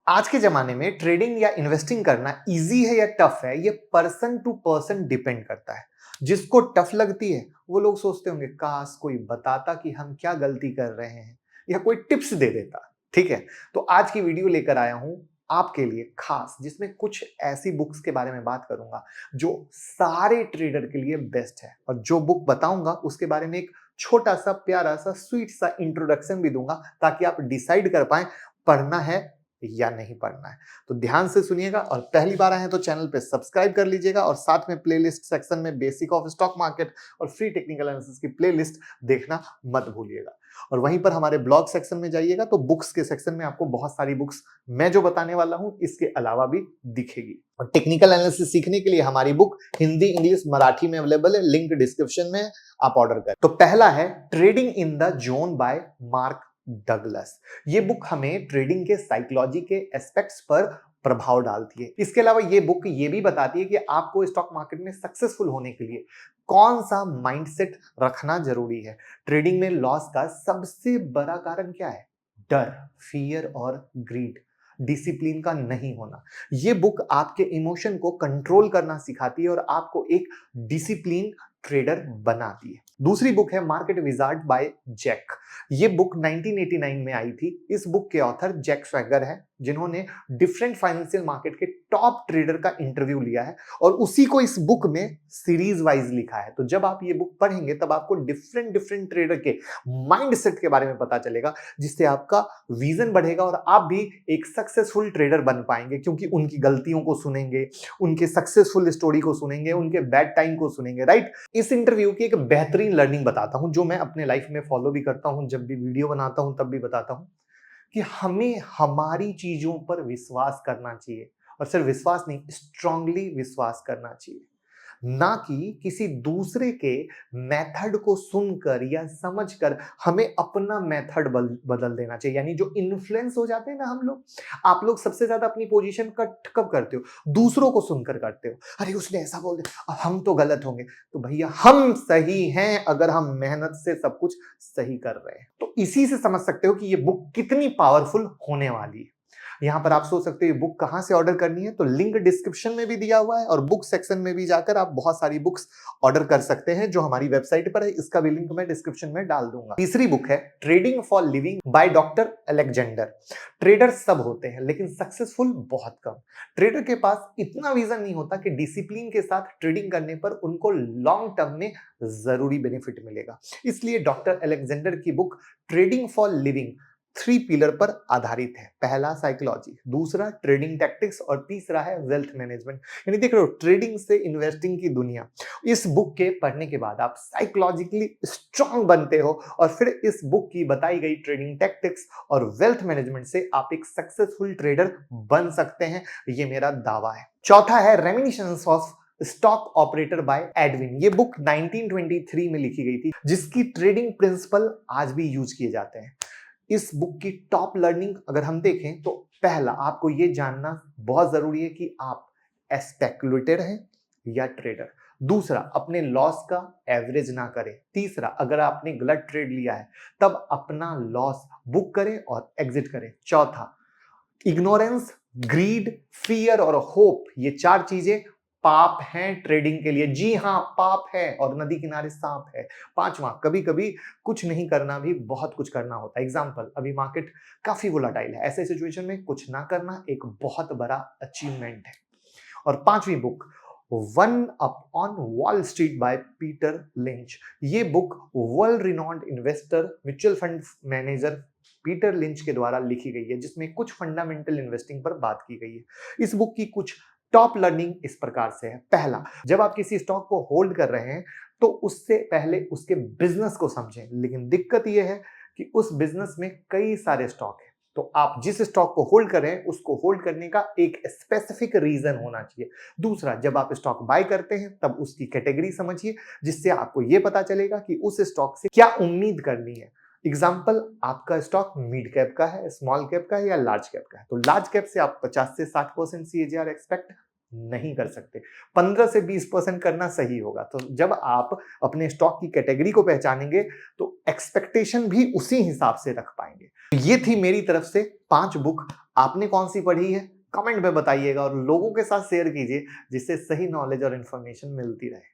आज के ज़माने में ट्रेडिंग या इन्वेस्टिंग करना ईज़ी है या टफ़ है, ये पर्सन टू पर्सन डिपेंड करता है। जिसको टफ़ लगती है, वो लोग सोचते होंगे काश कोई बताता कि हम क्या गलती कर रहे हैं या कोई टिप्स दे देता, ठीक है? तो आज की वीडियो लेकर आया हूँ आपके लिए खास, जिसमें कुछ ऐसी बुक्स के बारे में बात करूँगा, जो सारे ट्रेडर के लिए बेस्ट है और जो बुक बताऊँगा उसके बारे में एक छोटा-सा, प्यारा-सा, स्वीट-सा इंट्रोडक्शन भी दूँगा ताकि आप डिसाइड कर पाएँ पढ़ना है या नहीं पढ़ना है। तो ध्यान से सुनिएगा और पहली बार आए हैं तो चैनल पे सब्सक्राइब कर लीजिएगा और साथ में प्लेलिस्ट सेक्शन में बेसिक ऑफ स्टॉक मार्केट और फ्री टेक्निकल एनालिसिस की प्लेलिस्ट देखना मत भूलिएगा। और वहीं पर हमारे ब्लॉग सेक्शन में जाइएगा तो बुक्स के सेक्शन में आपको बहुत सारी बुक्स मैं जो बताने वाला हूं इसके अलावा भी दिखेगी। और टेक्निकल एनालिसिस सीखने के लिए हमारी बुक हिंदी, इंग्लिश, मराठी में अवेलेबल है, लिंक डिस्क्रिप्शन में, आप ऑर्डर करें। तो पहला है trading in the zone bye mark Douglas. ये बुक हमें ट्रेडिंग के साइकोलॉजी के एस्पेक्ट्स पर प्रभाव डालती है। इसके अलावा ये बुक ये भी बताती है कि आपको स्टॉक मार्केट में सक्सेसफुल होने के लिए कौन सा माइंडसेट रखना जरूरी है। ट्रेडिंग में लॉस का सबसे बड़ा कारण क्या है? डर, फियर और ग्रीड, डिसिप्लिन का नहीं होना। ये बुक आपके इमोशन को कंट्रोल करना सिखाती है और आपको एक डिसिप्लिन ट्रेडर बनाती है। दूसरी बुक है मार्केट विजार्ड बाय जैक। ये बुक 1989 में आई थी। इस बुक के ऑथर जैक स्वैगर है, जिन्होंने डिफरेंट फाइनेंशियल मार्केट के टॉप ट्रेडर का इंटरव्यू लिया है और उसी को इस बुक में सीरीज वाइज लिखा है। तो जब आप ये बुक पढ़ेंगे तब आपको डिफरेंट डिफरेंट ट्रेडर के माइंडसेट के बारे में पता चलेगा, जिससे आपका विजन बढ़ेगा और आप भी एक सक्सेसफुल ट्रेडर बन पाएंगे, क्योंकि उनकी गलतियों को सुनेंगे, उनके सक्सेसफुल स्टोरी को सुनेंगे, उनके बैड टाइम को सुनेंगे, राइट? इस इंटरव्यू की एक बेहतरीन लर्निंग बताता हूं जो मैं अपने लाइफ में फॉलो भी करता हूं, जब भी वीडियो बनाता हूं तब भी बताता हूं कि हमें हमारी चीजों पर विश्वास करना चाहिए और सिर्फ विश्वास नहीं, स्ट्रांगली विश्वास करना चाहिए, ना कि किसी दूसरे के मेथड को सुनकर या समझकर हमें अपना मेथड बदल देना चाहिए। यानी जो इन्फ्लुएंस हो जाते हैं ना हम लोग, आप लोग सबसे ज्यादा अपनी पोजीशन कट कब करते हो? दूसरों को सुनकर करते हो। अरे उसने ऐसा बोल दिया, अब हम तो गलत होंगे। तो भैया हम सही हैं अगर हम मेहनत से सब कुछ सही कर रहे हैं। तो इसी से समझ सकते हो कि ये बुक कितनी पावरफुल होने वाली है। यहाँ पर आप सोच सकते हो ये बुक कहाँ से ऑर्डर करनी है, तो लिंक डिस्क्रिप्शन में भी दिया हुआ है और बुक सेक्शन में भी जाकर आप बहुत सारी बुक्स ऑर्डर कर सकते हैं जो हमारी वेबसाइट पर है। इसका भी लिंक मैं डिस्क्रिप्शन में डाल दूंगा। तीसरी बुक है trading for living by doctor Alexander. Trader सब होते हैं लेकिन सक्सेसफुल बहुत कम। ट्रेडर के पास इतना विजन नहीं होता कि डिसिप्लिन के साथ ट्रेडिंग करने पर उनको लॉन्ग टर्म में जरूरी बेनिफिट मिलेगा। इसलिए डॉक्टर अलेक्जेंडर की book trading for living 3 pillar पर आधारित है। पहला साइकोलॉजी, दूसरा ट्रेडिंग टैक्टिक्स और तीसरा है वेल्थ मैनेजमेंट। यानी देख रहे हो, ट्रेडिंग से इन्वेस्टिंग की दुनिया। इस बुक के पढ़ने के बाद आप साइकोलॉजिकली स्ट्रांग बनते हो और फिर इस बुक की बताई गई ट्रेडिंग टैक्टिक्स और वेल्थ मैनेजमेंट से आप एक सक्सेसफुल ट्रेडर बन सकते हैं, ये मेरा दावा है। चौथा है reminiscences of stock operator by Edwin. ये बुक 1923 में लिखी गई थी, जिसकी ट्रेडिंग प्रिंसिपल आज भी यूज किए जाते हैं। इस बुक की टॉप लर्निंग अगर हम देखें तो पहला, आपको यह जानना बहुत जरूरी है कि आप स्पेकुलेटर हैं या ट्रेडर। दूसरा, अपने लॉस का एवरेज ना करें। तीसरा, अगर आपने गलत ट्रेड लिया है तब अपना लॉस बुक करें और एग्जिट करें। चौथा, इग्नोरेंस, ग्रीड, फियर और होप, ये चार चीजें पाप हैं ट्रेडिंग के लिए। जी हां, पाप है और नदी किनारे सांप है। पांचवा, कभी कभी कुछ नहीं करना भी बहुत कुछ करना होता है। एग्जांपल, अभी मार्केट काफी वोलाटाइल है, ऐसे सिचुएशन में कुछ ना करना एक बहुत बड़ा अचीवमेंट है। और पांचवी book, one up on Wall Street by Peter Lynch. ये book world renowned investor, mutual fund manager Peter Lynch के द्वारा लिखी गई है, जिसमें कुछ फंडामेंटल इन्वेस्टिंग पर बात की गई है। इस बुक की कुछ टॉप लर्निंग इस प्रकार से है। पहला, जब आप किसी स्टॉक को होल्ड कर रहे हैं तो उससे पहले उसके बिजनेस को समझें। लेकिन दिक्कत यह है कि उस बिजनेस में कई सारे स्टॉक हैं, तो आप जिस स्टॉक को होल्ड कर रहे हैं उसको होल्ड करने का एक स्पेसिफिक रीजन होना चाहिए। दूसरा, जब आप स्टॉक बाय करते हैं तब उसकी कैटेगरी समझिए, जिससे आपको यह पता चलेगा कि उस स्टॉक से क्या उम्मीद करनी है। एग्जाम्पल, आपका स्टॉक मिड कैप का है, स्मॉल कैप का है या लार्ज कैप का है, तो लार्ज कैप से आप 50 से 60% CAGR एक्सपेक्ट नहीं कर सकते। 15 से 20% करना सही होगा। तो जब आप अपने स्टॉक की कैटेगरी को पहचानेंगे तो एक्सपेक्टेशन भी उसी हिसाब से रख पाएंगे। ये थी मेरी तरफ से 5 बुक, आपने कौन सी पढ़ी है? कमेंट में बताइएगा और लोगों के साथ शेयर कीजिए जिससे सही नॉलेज और इन्फॉर्मेशन मिलती रहे।